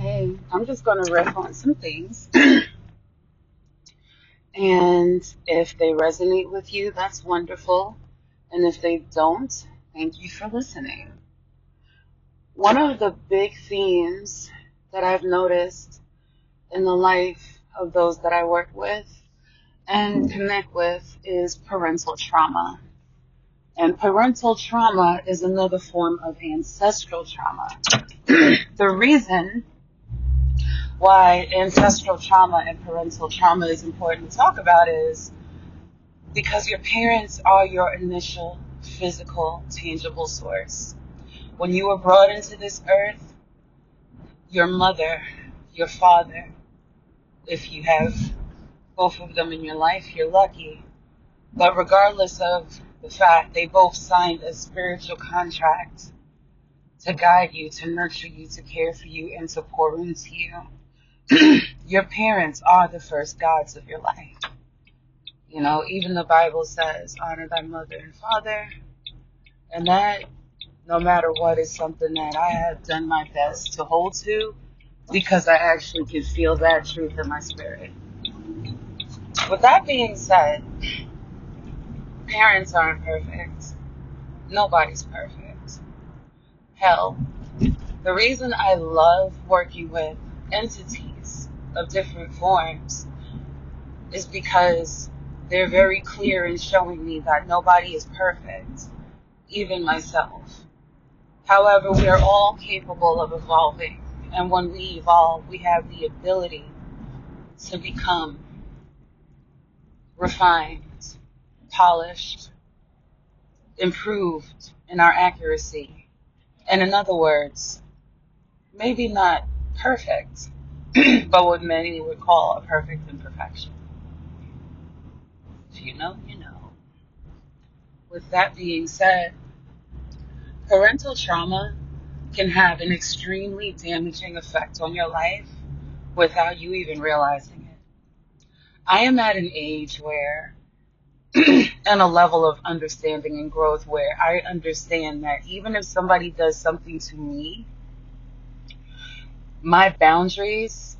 Hey, I'm just going to riff on some things. And if they resonate with you, that's wonderful. And if they don't, thank you for listening. One of the big themes that I've noticed in the life of those that I work with and connect with is parental trauma. And parental trauma is another form of ancestral trauma. The reason why ancestral trauma and parental trauma is important to talk about is because your parents are your initial physical, tangible source. When you were brought into this earth, your mother, your father, if you have both of them in your life, you're lucky. But regardless of the fact, they both signed a spiritual contract to guide you, to nurture you, to care for you, and to pour into you. Your parents are the first gods of your life. You know, even the Bible says, honor thy mother and father. And that, no matter what, is something that I have done my best to hold to because I actually can feel that truth in my spirit. With that being said, parents aren't perfect. Nobody's perfect. Hell, the reason I love working with entities of different forms is because they're very clear in showing me that nobody is perfect, even myself. However, we are all capable of evolving, and when we evolve, we have the ability to become refined, polished, improved in our accuracy. And in other words, maybe not perfect, but what many would call a perfect imperfection. If you know, you know. With that being said, parental trauma can have an extremely damaging effect on your life without you even realizing it. I am at an age where, and a level of understanding and growth where I understand that even if somebody does something to me, my boundaries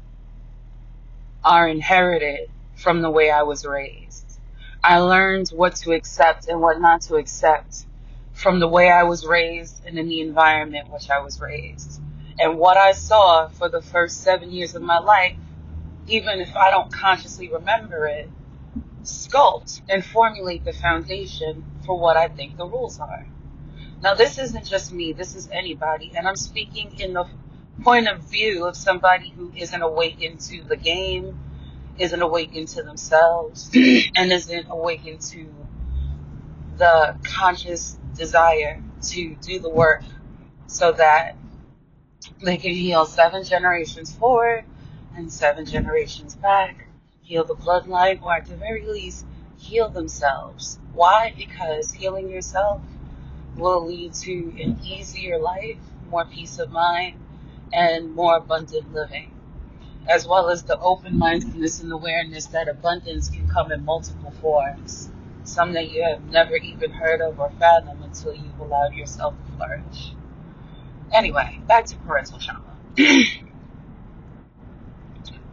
are inherited from the way I was raised. I learned what to accept and what not to accept from the way I was raised and in the environment which I was raised. And what I saw for the first 7 years of my life, even if I don't consciously remember it, sculpt and formulate the foundation for what I think the rules are. Now, this isn't just me, this is anybody, and I'm speaking in the point of view of somebody who isn't awakened to the game, isn't awakened to themselves, and isn't awakened to the conscious desire to do the work so that they can heal 7 generations forward and 7 generations back, heal the bloodline, or at the very least, heal themselves. Why? Because healing yourself will lead to an easier life, more peace of mind, and more abundant living, as well as the open-mindedness and awareness that abundance can come in multiple forms, some that you have never even heard of or fathomed until you've allowed yourself to flourish. Anyway, back to parental trauma.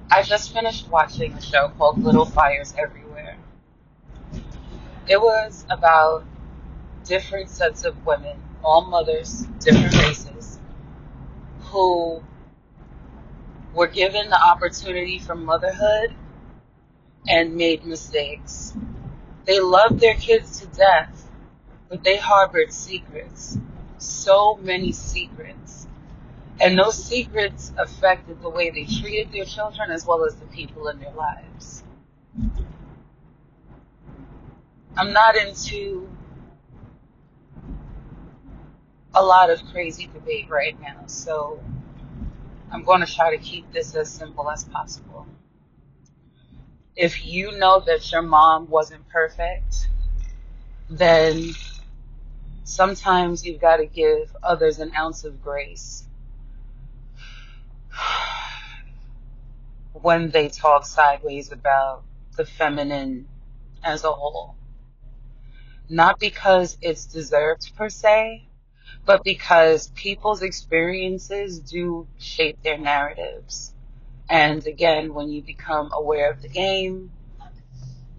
I just finished watching a show called Little Fires Everywhere. It was about different sets of women, all mothers, different races, who were given the opportunity for motherhood and made mistakes. They loved their kids to death, but they harbored secrets. So many secrets. And those secrets affected the way they treated their children as well as the people in their lives. I'm not into a lot of crazy debate right now, so I'm going to try to keep this as simple as possible. If you know that your mom wasn't perfect, then sometimes you've got to give others an ounce of grace when they talk sideways about the feminine as a whole. Not because it's deserved per se, but because people's experiences do shape their narratives. And again, when you become aware of the game,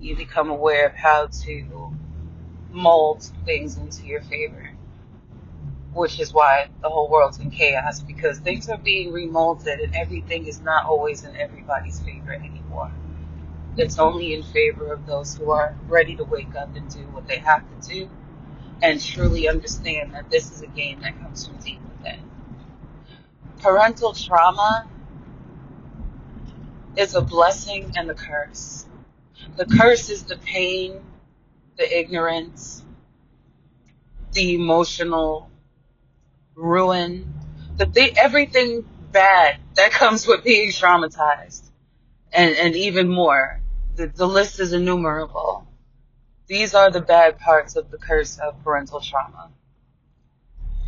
you become aware of how to mold things into your favor, which is why the whole world's in chaos, because things are being remolded and everything is not always in everybody's favor anymore. It's only in favor of those who are ready to wake up and do what they have to do and truly understand that this is a game that comes from deep within. Parental trauma is a blessing and a curse. The curse is the pain, the ignorance, the emotional ruin, everything bad that comes with being traumatized, and even more. The list is innumerable. These are the bad parts of the curse of parental trauma.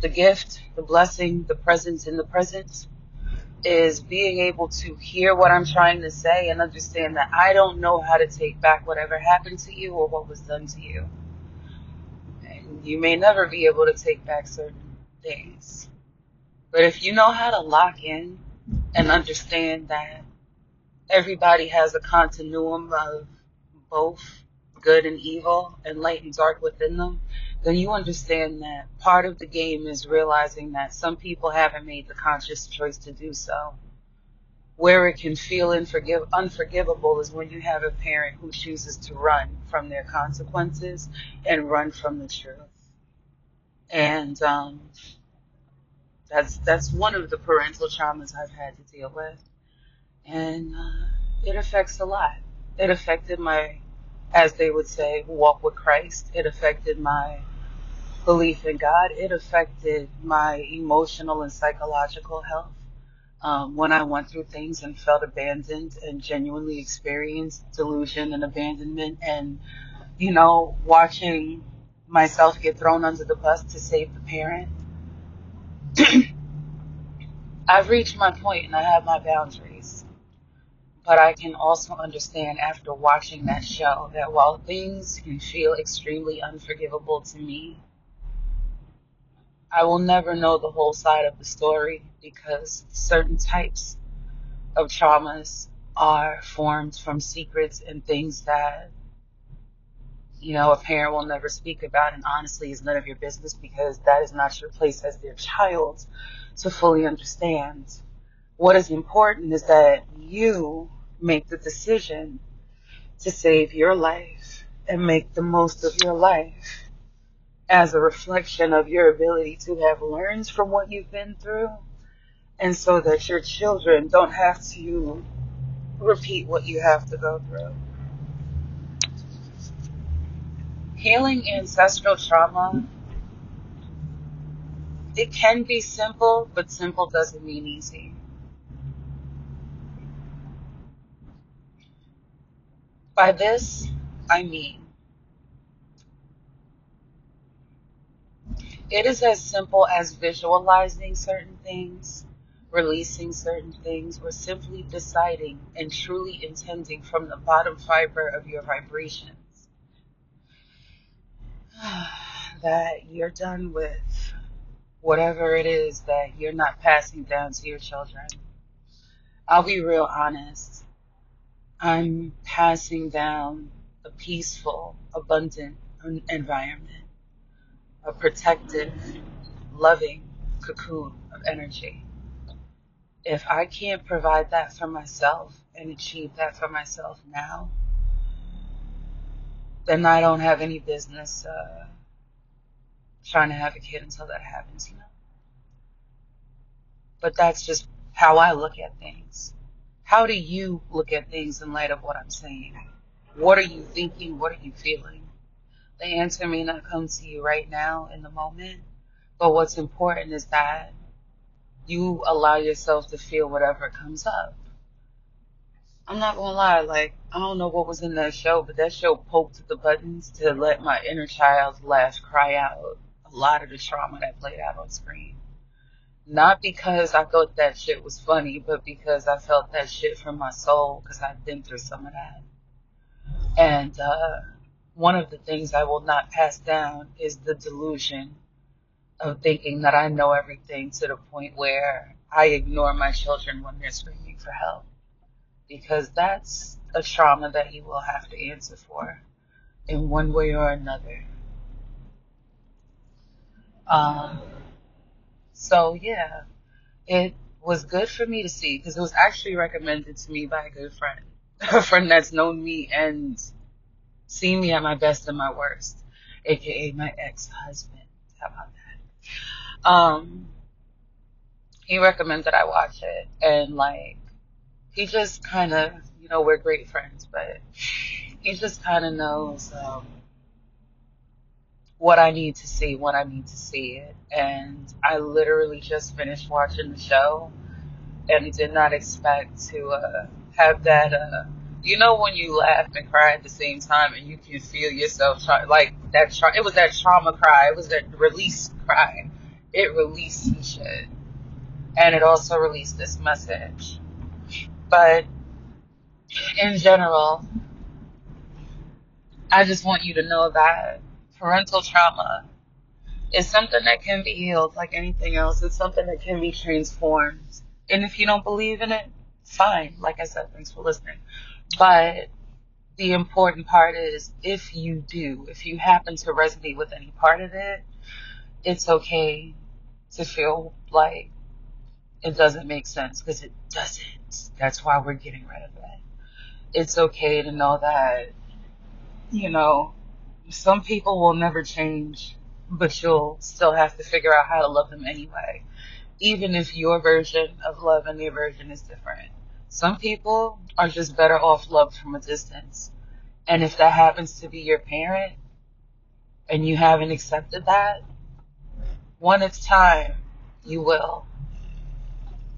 The gift, the blessing, the presence in the present is being able to hear what I'm trying to say and understand that I don't know how to take back whatever happened to you or what was done to you. And you may never be able to take back certain things. But if you know how to lock in and understand that everybody has a continuum of both good and evil and light and dark within them, then you understand that part of the game is realizing that some people haven't made the conscious choice to do so. Where it can feel unforgivable is when you have a parent who chooses to run from their consequences and run from the truth. And that's one of the parental traumas I've had to deal with. And it affects a lot. It affected my, as they would say, walk with Christ. It affected my belief in God. It affected my emotional and psychological health. When I went through things and felt abandoned and genuinely experienced delusion and abandonment and, watching myself get thrown under the bus to save the parent, I've reached my point and I have my boundaries. But I can also understand after watching that show that while things can feel extremely unforgivable to me, I will never know the whole side of the story because certain types of traumas are formed from secrets and things that, a parent will never speak about, and honestly is none of your business because that is not your place as their child to fully understand. What is important is that you make the decision to save your life and make the most of your life as a reflection of your ability to have learned from what you've been through, and so that your children don't have to repeat what you have to go through. Healing ancestral trauma, it can be simple, but simple doesn't mean easy. By this, I mean, it is as simple as visualizing certain things, releasing certain things, or simply deciding and truly intending from the bottom fiber of your vibrations that you're done with whatever it is that you're not passing down to your children. I'll be real honest. I'm passing down a peaceful, abundant environment, a protective, loving cocoon of energy. If I can't provide that for myself and achieve that for myself now, then I don't have any business trying to have a kid until that happens, But that's just how I look at things. How do you look at things in light of what I'm saying? What are you thinking? What are you feeling? The answer may not come to you right now in the moment, but what's important is that you allow yourself to feel whatever comes up. I'm not gonna lie, I don't know what was in that show, but that show poked the buttons to let my inner child laugh, cry out a lot of the trauma that played out on screen. Not because I thought that shit was funny, but because I felt that shit from my soul, because I've been through some of that. And one of the things I will not pass down is the delusion of thinking that I know everything to the point where I ignore my children when they're screaming for help, because that's a trauma that you will have to answer for in one way or another. Um, so yeah, it was good for me to see because it was actually recommended to me by a good friend, a friend that's known me and seen me at my best and my worst, aka my ex-husband. How about that? He recommended I watch it, and like he just kind of, we're great friends, but he just kind of knows what I need to see when I need to see it. And I literally just finished watching the show and did not expect to have that. When you laugh and cry at the same time, and you can feel yourself like that. It was that trauma cry. It was that release cry. It released some shit, and it also released this message. But in general, I just want you to know that parental trauma is something that can be healed like anything else. It's something that can be transformed. And if you don't believe in it, fine. Like I said, thanks for listening. But the important part is if you happen to resonate with any part of it, it's okay to feel like it doesn't make sense, because it doesn't. That's why we're getting rid of it. It's okay to know that, some people will never change, but you'll still have to figure out how to love them anyway, even if your version of love and their version is different. Some people are just better off loved from a distance. And if that happens to be your parent and you haven't accepted that, when it's time, you will.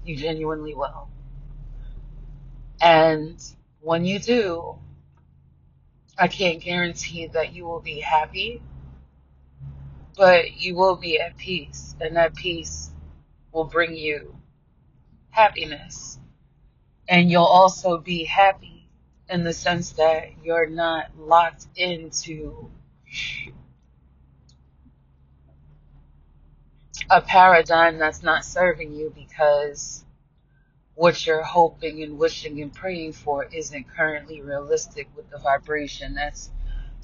You genuinely will. And when you do, I can't guarantee that you will be happy, but you will be at peace. And that peace will bring you happiness. And you'll also be happy in the sense that you're not locked into a paradigm that's not serving you, because what you're hoping and wishing and praying for isn't currently realistic with the vibration that's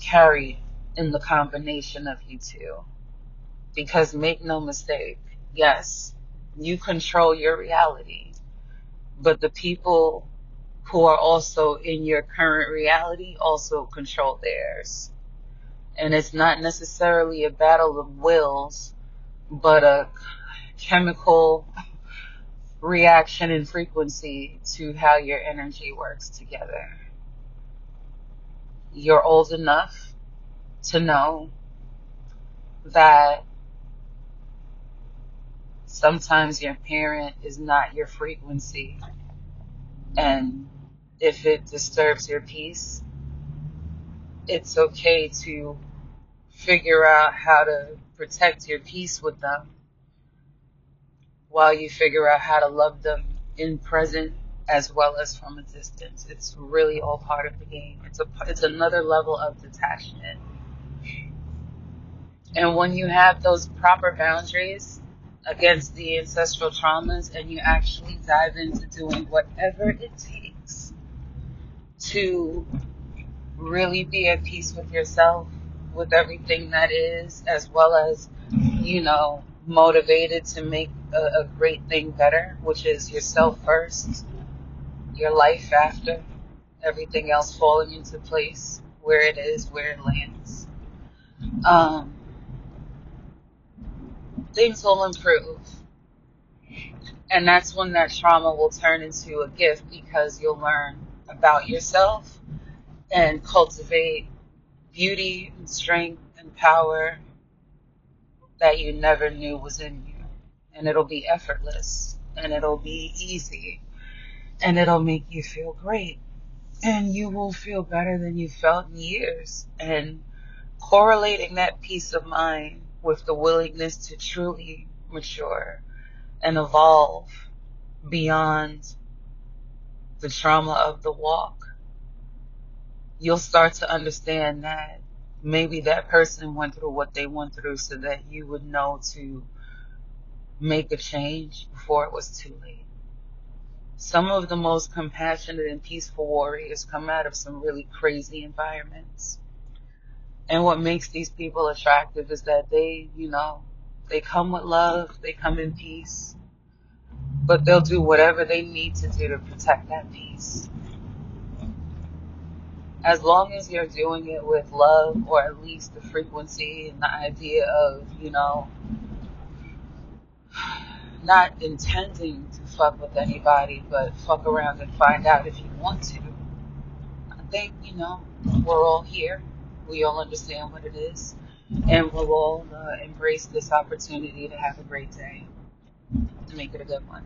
carried in the combination of you two. Because make no mistake, yes, you control your reality, but the people who are also in your current reality also control theirs. And it's not necessarily a battle of wills, but a chemical reaction and frequency to how your energy works together. You're old enough to know that sometimes your parent is not your frequency, and if it disturbs your peace, it's okay to figure out how to protect your peace with them while you figure out how to love them in present as well as from a distance. It's really all part of the game. It's another level of detachment. And when you have those proper boundaries against the ancestral traumas, and you actually dive into doing whatever it takes to really be at peace with yourself, with everything that is, as well as, motivated to make a great thing better, which is yourself first, your life after, everything else falling into place where it is, where it lands. Things will improve. And that's when that trauma will turn into a gift, because you'll learn about yourself and cultivate beauty and strength and power that you never knew was in you. And it'll be effortless, and it'll be easy, and it'll make you feel great, and you will feel better than you felt in years. And correlating that peace of mind with the willingness to truly mature and evolve beyond the trauma of the walk, you'll start to understand that Maybe that person went through what they went through so that you would know to make a change before it was too late. Some of the most compassionate and peaceful warriors come out of some really crazy environments. And what makes these people attractive is that they come with love, they come in peace, but they'll do whatever they need to do to protect that peace. As long as you're doing it with love, or at least the frequency and the idea of, not intending to fuck with anybody, but fuck around and find out if you want to. I think, we're all here. We all understand what it is. And we'll all embrace this opportunity to have a great day, to make it a good one.